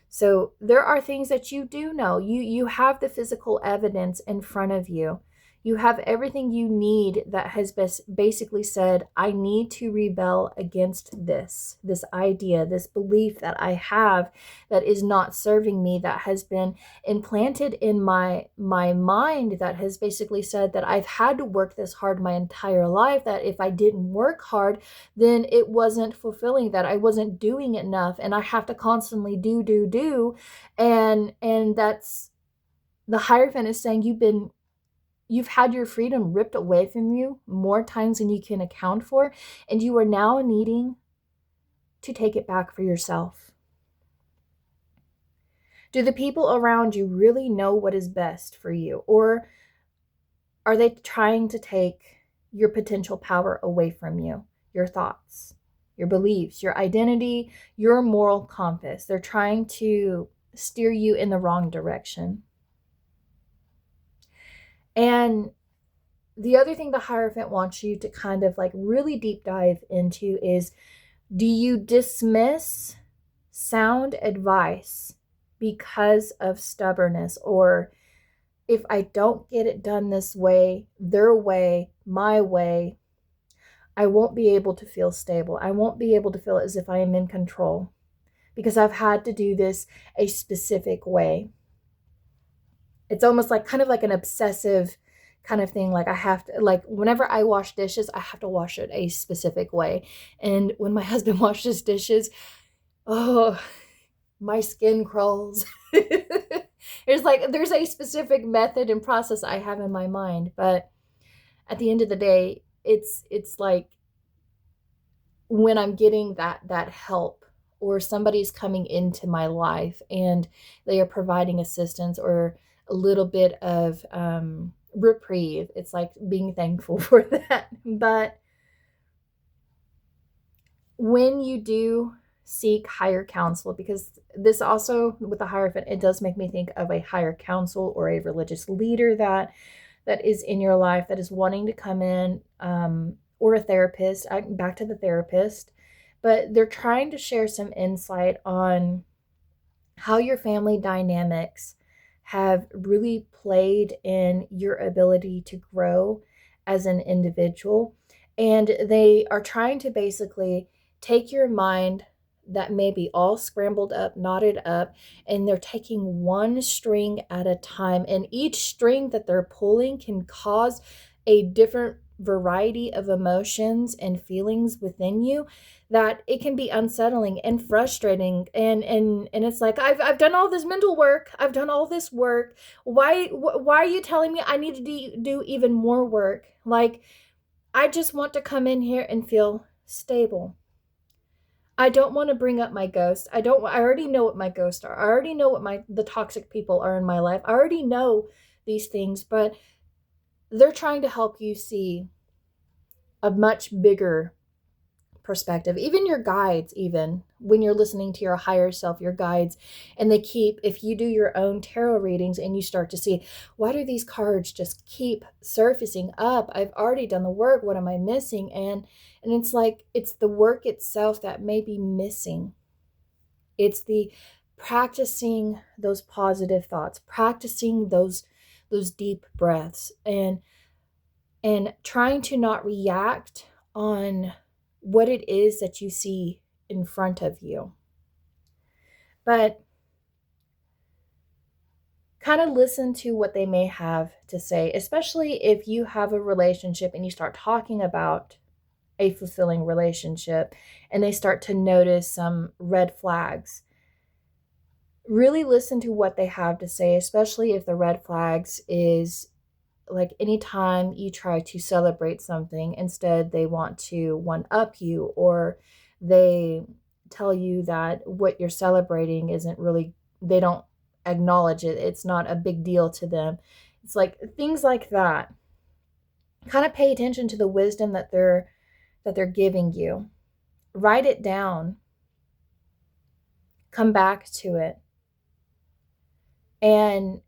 So there are things that you do know. You have the physical evidence in front of you. You have everything you need that has basically said, I need to rebel against this idea, this belief that I have that is not serving me, that has been implanted in my mind, that has basically said that I've had to work this hard my entire life, that if I didn't work hard, then it wasn't fulfilling, that I wasn't doing enough, and I have to constantly do. And that's, the Hierophant is saying, you've had your freedom ripped away from you more times than you can account for, and you are now needing to take it back for yourself. Do the people around you really know what is best for you, or are they trying to take your potential power away from you, your thoughts, your beliefs, your identity, your moral compass? They're trying to steer you in the wrong direction. And the other thing the Hierophant wants you to kind of like really deep dive into is, do you dismiss sound advice because of stubbornness? Or if I don't get it done this way, their way, my way, I won't be able to feel stable. I won't be able to feel as if I am in control because I've had to do this a specific way. It's almost like kind of like an obsessive kind of thing. Like I have to, like whenever I wash dishes, I have to wash it a specific way. And when my husband washes dishes, oh, my skin crawls. There's a specific method and process I have in my mind, but at the end of the day, it's like when I'm getting that help, or somebody's coming into my life and they are providing assistance or a little bit of reprieve, it's like being thankful for that. But when you do seek higher counsel, because this also with the Hierophant, it does make me think of a higher counsel or a religious leader that is in your life that is wanting to come in, or a therapist, back to the therapist, but they're trying to share some insight on how your family dynamics have really played in your ability to grow as an individual. And they are trying to basically take your mind that may be all scrambled up, knotted up, and they're taking one string at a time. And each string that they're pulling can cause a different variety of emotions and feelings within you, that it can be unsettling and frustrating. And it's like, I've done all this mental work. I've done all this work. Why are you telling me I need to do even more work? Like, I just want to come in here and feel stable. I don't want to bring up my ghost. I already know what my ghosts are. I already know what the toxic people are in my life. I already know these things, but they're trying to help you see a much bigger perspective. Even your guides, even when you're listening to your higher self, your guides, and if you do your own tarot readings and you start to see, why do these cards just keep surfacing up? I've already done the work. What am I missing? And it's like, it's the work itself that may be missing. It's the practicing those positive thoughts, practicing those deep breaths, and trying to not react on what it is that you see in front of you. But kind of listen to what they may have to say, especially if you have a relationship and you start talking about a fulfilling relationship and they start to notice some red flags. Really listen to what they have to say, especially if the red flags is like anytime you try to celebrate something, instead they want to one up you, or they tell you that what you're celebrating isn't really, they don't acknowledge it. It's not a big deal to them. It's like things like that. Kind of pay attention to the wisdom that they're giving you. Write it down. Come back to it. And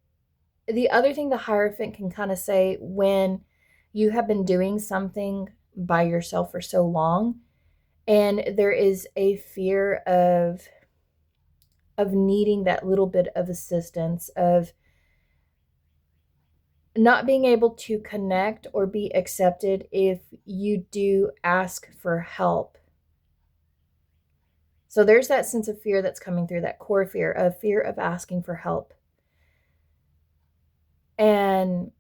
the other thing the Hierophant can kind of say, when you have been doing something by yourself for so long and there is a fear of needing that little bit of assistance, of not being able to connect or be accepted if you do ask for help. So there's that sense of fear that's coming through, that core fear of asking for help. And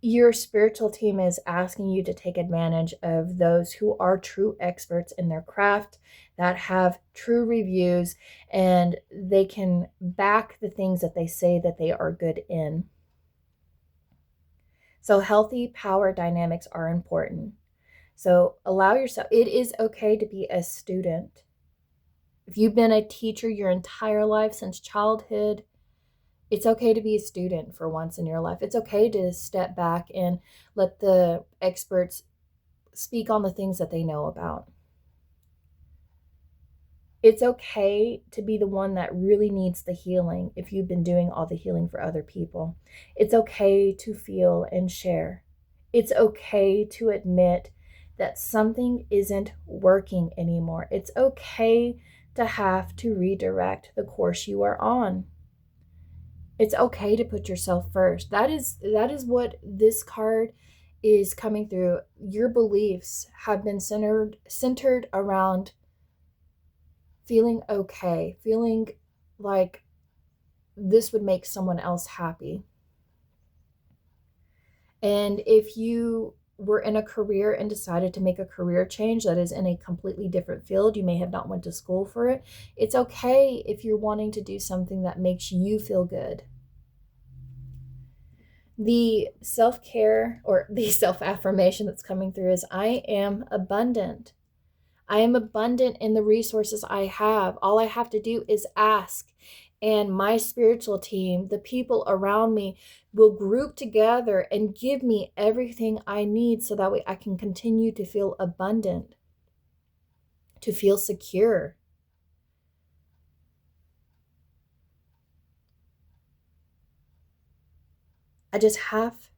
your spiritual team is asking you to take advantage of those who are true experts in their craft, that have true reviews, and they can back the things that they say that they are good in. So healthy power dynamics are important. So allow yourself, it is okay to be a student. If you've been a teacher your entire life since childhood, it's okay to be a student for once in your life. It's okay to step back and let the experts speak on the things that they know about. It's okay to be the one that really needs the healing if you've been doing all the healing for other people. It's okay to feel and share. It's okay to admit that something isn't working anymore. It's okay to have to redirect the course you are on. It's okay to put yourself first. That is what this card is coming through. Your beliefs have been centered around feeling okay, feeling like this would make someone else happy. And if you were in a career and decided to make a career change that is in a completely different field, you may have not went to school for it. It's okay if you're wanting to do something that makes you feel good. The self-care or the self-affirmation that's coming through is, I am abundant. I am abundant in the resources I have. All I have to do is ask. And my spiritual team, the people around me, will group together and give me everything I need so that way I can continue to feel abundant, to feel secure. I just have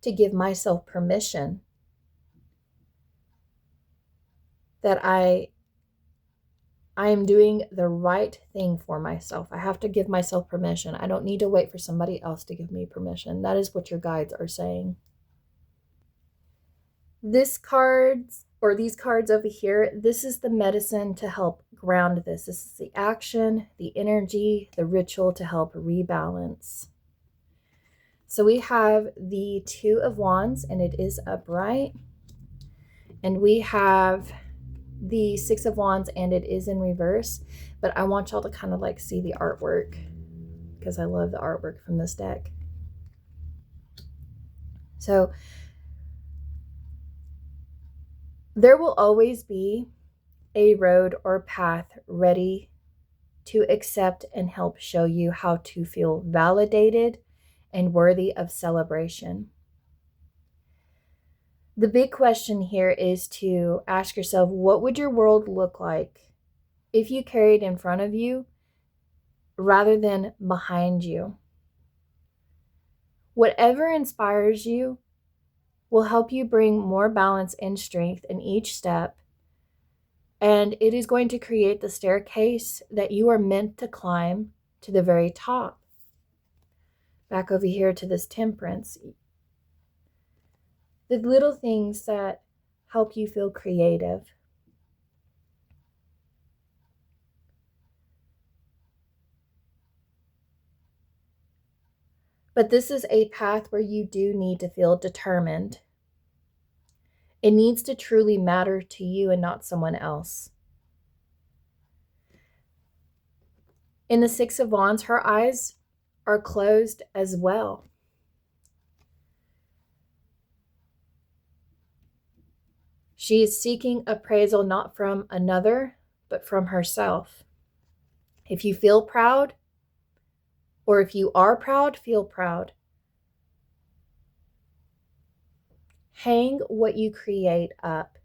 to give myself permission that I am doing the right thing for myself. I have to give myself permission. I don't need to wait for somebody else to give me permission. That is what your guides are saying. These cards over here, this is the medicine to help ground this. This is the action, the energy, the ritual to help rebalance. So we have the Two of Wands, and it is upright. And we have the Six of Wands, and it is in reverse. But I want y'all to kind of like see the artwork, because I love the artwork from this deck. So there will always be a road or path ready to accept and help show you how to feel validated and worthy of celebration. The big question here is to ask yourself, what would your world look like if you carried in front of you rather than behind you? Whatever inspires you will help you bring more balance and strength in each step, and it is going to create the staircase that you are meant to climb to the very top. Back over here to this Temperance. The little things that help you feel creative. But this is a path where you do need to feel determined. It needs to truly matter to you and not someone else. In the Six of Wands, her eyes are closed as well. She is seeking appraisal not from another, but from herself. If you feel proud, or if you are proud, feel proud. Hang what you create up.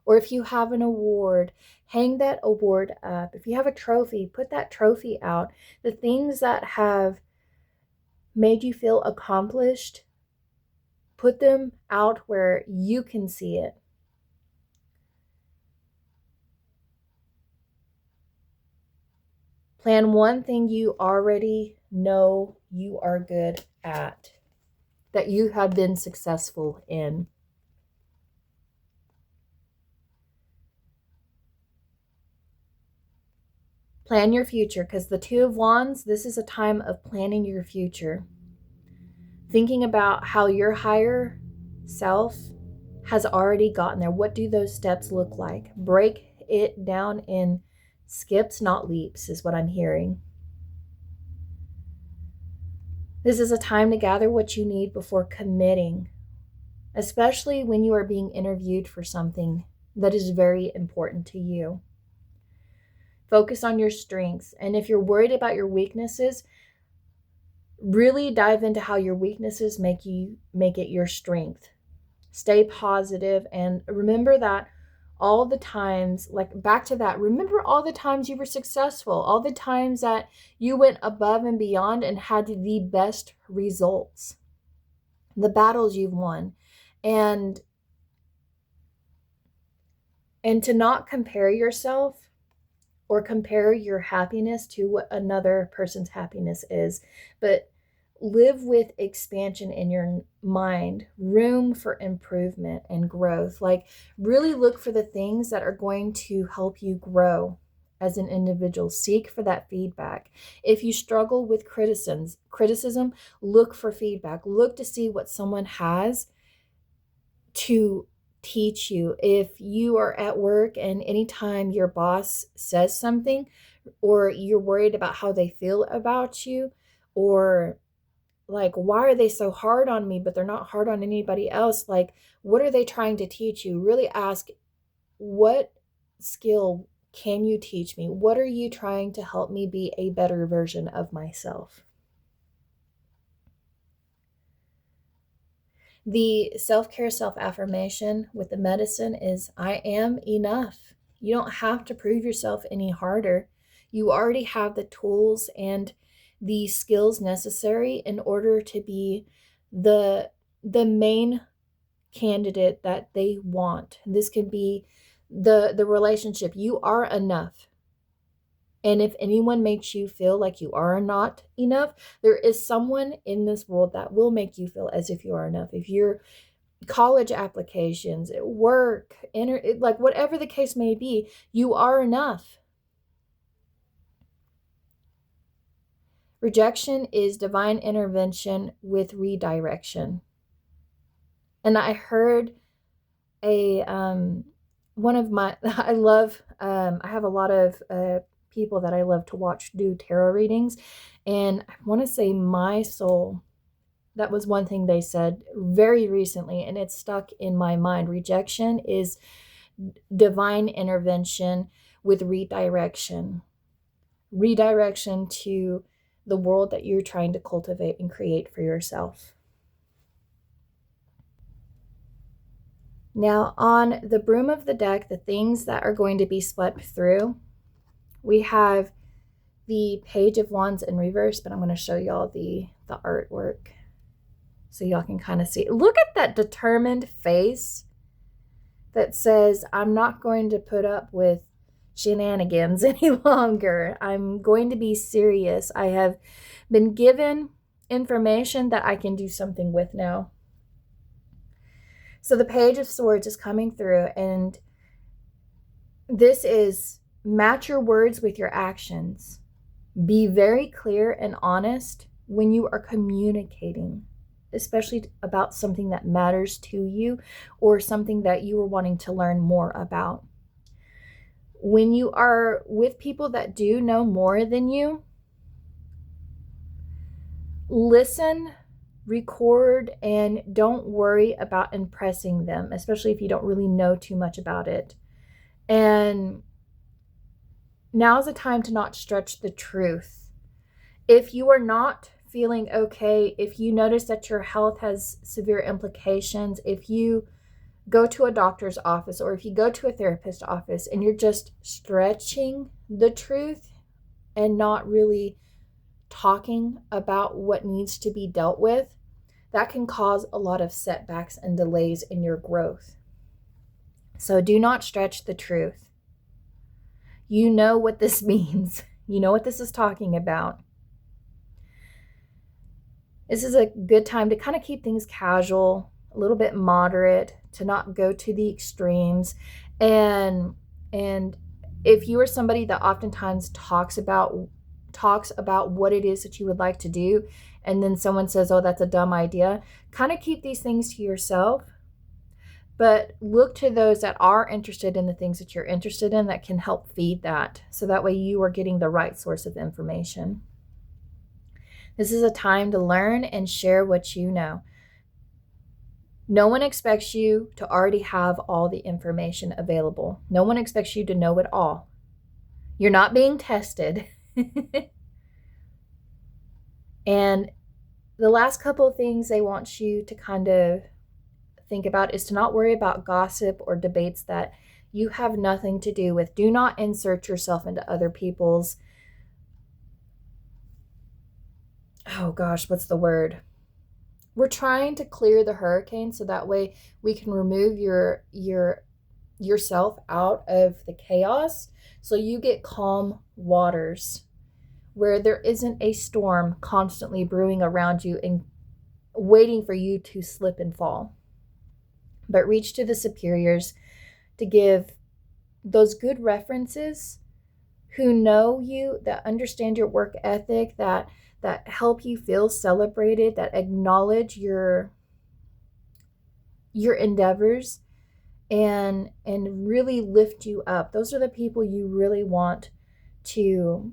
Or if you have an award, hang that award up. If you have a trophy, put that trophy out. The things that have made you feel accomplished, put them out where you can see it. Plan one thing you already know you are good at, that you have been successful in. Plan your future, because the Two of Wands, this is a time of planning your future. Thinking about how your higher self has already gotten there. What do those steps look like? Break it down in skips, not leaps, is what I'm hearing. This is a time to gather what you need before committing, especially when you are being interviewed for something that is very important to you. Focus on your strengths. And if you're worried about your weaknesses, really dive into how your weaknesses make it your strength. Stay positive and remember that all the times, like back to that, remember all the times you were successful, all the times that you went above and beyond and had the best results, the battles you've won. And to not compare yourself or compare your happiness to what another person's happiness is, but live with expansion in your mind, room for improvement and growth. Like, really look for the things that are going to help you grow as an individual. Seek for that feedback. If you struggle with criticism, look for feedback. Look to see what someone has to teach you. If you are at work and anytime your boss says something, or you're worried about how they feel about you, or like, why are they so hard on me, but they're not hard on anybody else? Like, what are they trying to teach you? Really ask, what skill can you teach me? What are you trying to help me be a better version of myself? The self-care, self-affirmation with the medicine is, I am enough. You don't have to prove yourself any harder. You already have the tools and the skills necessary in order to be the main candidate that they want. This can be the relationship. You are enough. And if anyone makes you feel like you are not enough, there is someone in this world that will make you feel as if you are enough. If you're college applications, at work, like whatever the case may be, you are enough. Rejection is divine intervention with redirection. And I heard one of my, I have a lot of people that I love to watch do tarot readings. And I want to say My Soul, that was one thing they said very recently, and it stuck in my mind. Rejection is divine intervention with redirection. Redirection to the world that you're trying to cultivate and create for yourself. Now, on the Broom of the deck, the things that are going to be swept through, we have the Page of Wands in reverse, but I'm going to show y'all the artwork so y'all can kind of see. Look at that determined face that says, I'm not going to put up with shenanigans any longer. I'm going to be serious. I have been given information that I can do something with now. So the Page of Swords is coming through, and this is match your words with your actions. Be very clear and honest when you are communicating, especially about something that matters to you or something that you are wanting to learn more about. When you are with people that do know more than you, listen, record, and don't worry about impressing them, especially if you don't really know too much about it. And now's the time to not stretch the truth. If you are not feeling okay, if you notice that your health has severe implications, if you go to a doctor's office or if you go to a therapist's office and you're just stretching the truth and not really talking about what needs to be dealt with, that can cause a lot of setbacks and delays in your growth. So do not stretch the truth. You know what this means. You know what this is talking about. This is a good time to kind of keep things casual, a little bit moderate, to not go to the extremes. And if you are somebody that oftentimes talks about what it is that you would like to do, and then someone says, "Oh, that's a dumb idea," kind of keep these things to yourself. But look to those that are interested in the things that you're interested in that can help feed that. So that way you are getting the right source of information. This is a time to learn and share what you know. No one expects you to already have all the information available. No one expects you to know it all. You're not being tested. And the last couple of things they want you to kind of think about is to not worry about gossip or debates that you have nothing to do with. Do not insert yourself into other people's, oh gosh, what's the word? We're trying to clear the hurricane so that way we can remove yourself out of the chaos, so you get calm waters where there isn't a storm constantly brewing around you and waiting for you to slip and fall. But reach to the superiors to give those good references who know you, that understand your work ethic, that help you feel celebrated, that acknowledge your endeavors and really lift you up. Those are the people you really want to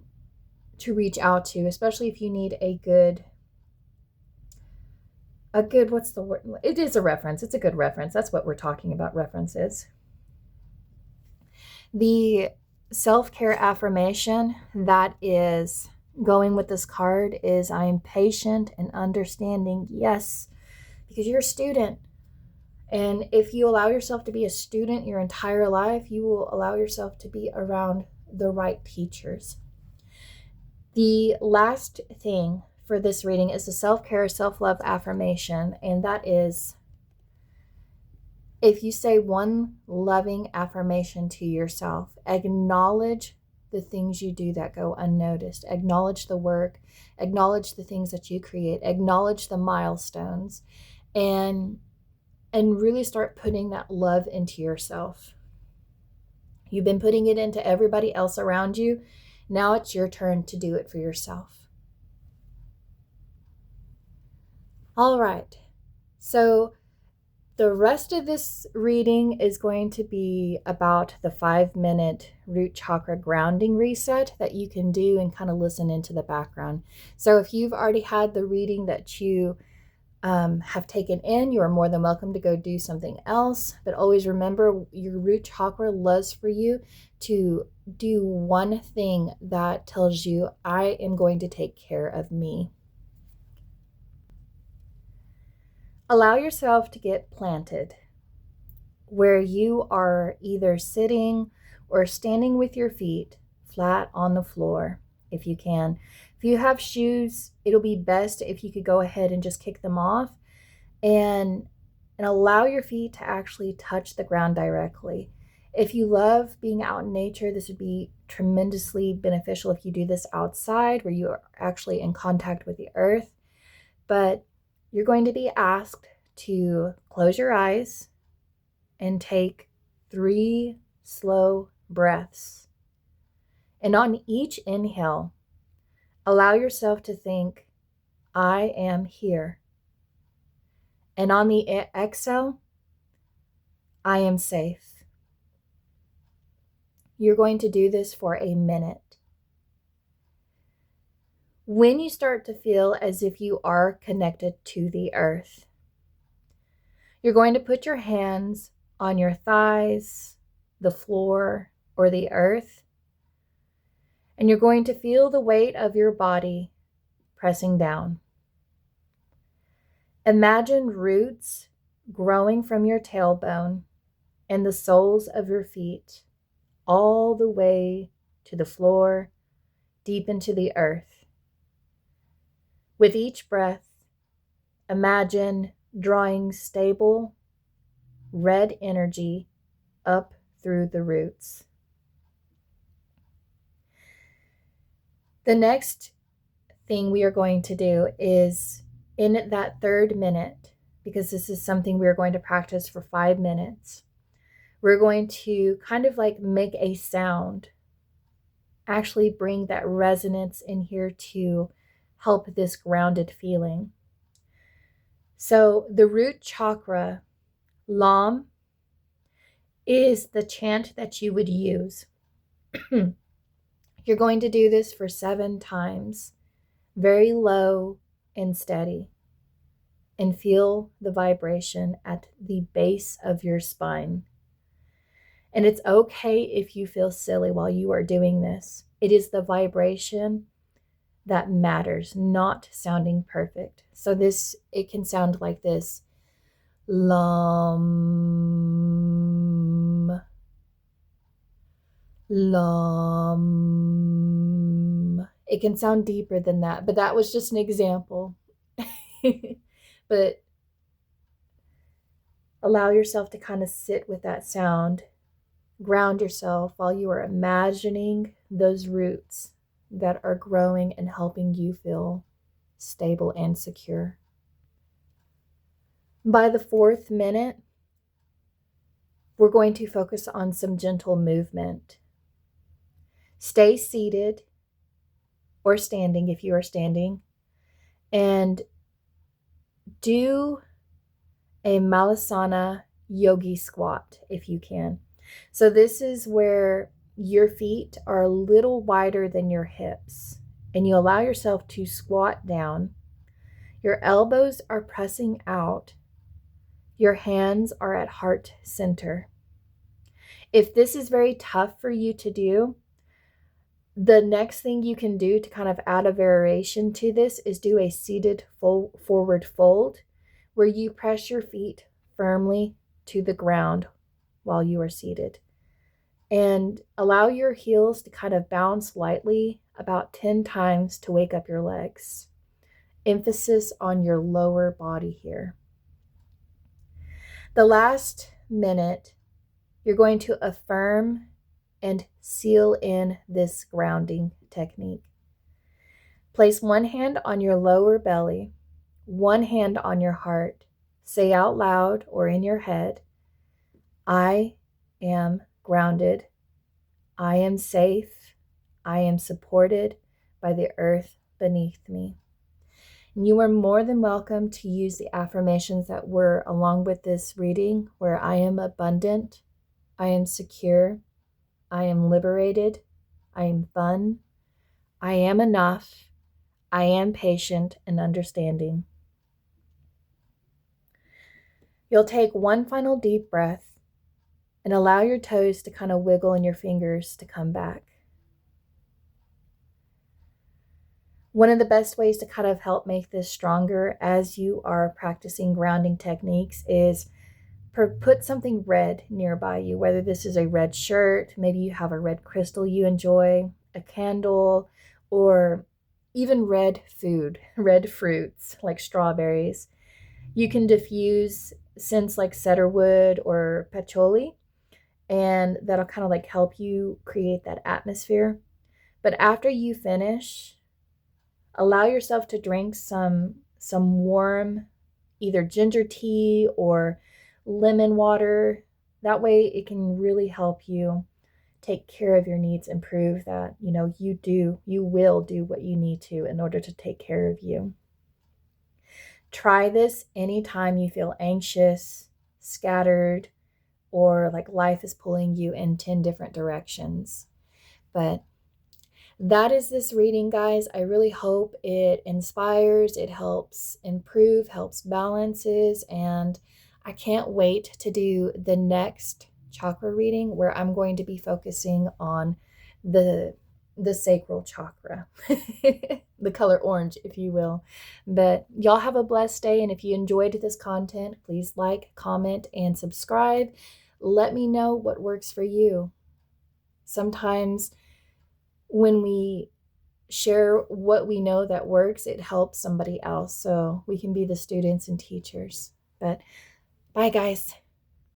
reach out to, especially if you need a good, what's the word? It is a reference. It's a good reference. That's what we're talking about, references. The self-care affirmation that is going with this card is, I am patient and understanding. Yes, because you're a student. And if you allow yourself to be a student your entire life, you will allow yourself to be around the right teachers. The last thing for this reading is the self-care, self-love affirmation. And that is, if you say one loving affirmation to yourself, acknowledge the things you do that go unnoticed. Acknowledge the work, acknowledge the things that you create, acknowledge the milestones, and really start putting that love into yourself. You've been putting it into everybody else around you. Now it's your turn to do it for yourself. All right. So the rest of this reading is going to be about the 5-minute root chakra grounding reset that you can do and kind of listen into the background. So if you've already had the reading that you have taken in, you are more than welcome to go do something else. But always remember, your root chakra loves for you to do one thing that tells you, I am going to take care of me. Allow yourself to get planted where you are either sitting or standing with your feet flat on the floor if you can. If you have shoes, it'll be best if you could go ahead and just kick them off and allow your feet to actually touch the ground directly. If you love being out in nature, this would be tremendously beneficial if you do this outside where you are actually in contact with the earth. But you're going to be asked to close your eyes and take 3 slow breaths. And on each inhale, allow yourself to think, I am here. And on the exhale, I am safe. You're going to do this for a minute. When you start to feel as if you are connected to the earth, you're going to put your hands on your thighs, the floor, or the earth, and you're going to feel the weight of your body pressing down. Imagine roots growing from your tailbone and the soles of your feet all the way to the floor, deep into the earth. With each breath, imagine drawing stable, red energy up through the roots. The next thing we are going to do is in that third minute, because this is something we're going to practice for 5 minutes, we're going to kind of like make a sound, actually bring that resonance in here to help this grounded feeling. So the root chakra, Lam, is the chant that you would use. You're going to do this for 7 times, very low and steady, and feel the vibration at the base of your spine. And it's okay if you feel silly while you are doing this. It is the vibration that matters, not sounding perfect. So it can sound like this. Lam, lam. It can sound deeper than that, but that was just an example. But allow yourself to kind of sit with that sound. Ground yourself while you are imagining those roots that are growing and helping you feel stable and secure. By the 4th minute, we're going to focus on some gentle movement. Stay seated or standing if you are standing, and do a Malasana yogi squat if you can. So this is where your feet are a little wider than your hips, and you allow yourself to squat down. Your elbows are pressing out. Your hands are at heart center. If this is very tough for you to do, the next thing you can do to kind of add a variation to this is do a seated forward fold, where you press your feet firmly to the ground while you are seated. And allow your heels to kind of bounce lightly about 10 times to wake up your legs. Emphasis on your lower body here. The last minute, you're going to affirm and seal in this grounding technique. Place one hand on your lower belly, one hand on your heart. Say out loud or in your head, I am grounded. I am safe. I am supported by the earth beneath me. And you are more than welcome to use the affirmations that were along with this reading, where I am abundant, I am secure, I am liberated, I am fun, I am enough, I am patient and understanding. You'll take one final deep breath and allow your toes to kind of wiggle and your fingers to come back. One of the best ways to kind of help make this stronger as you are practicing grounding techniques is put something red nearby you, whether this is a red shirt, maybe you have a red crystal you enjoy, a candle, or even red food, red fruits like strawberries. You can diffuse scents like cedarwood or patchouli, and that'll kind of like help you create that atmosphere. But after you finish, allow yourself to drink some warm, either ginger tea or lemon water. That way it can really help you take care of your needs and prove that, you will do what you need to in order to take care of you. Try this anytime you feel anxious, scattered, or like life is pulling you in 10 different directions. But that is this reading, guys. I really hope it inspires, it helps improve, helps balances, and I can't wait to do the next chakra reading where I'm going to be focusing on the sacral chakra, the color orange, if you will. But y'all have a blessed day, and if you enjoyed this content, please like, comment, and subscribe. Let me know what works for you. Sometimes when we share what we know that works, it helps somebody else, so we can be the students and teachers. But bye, guys.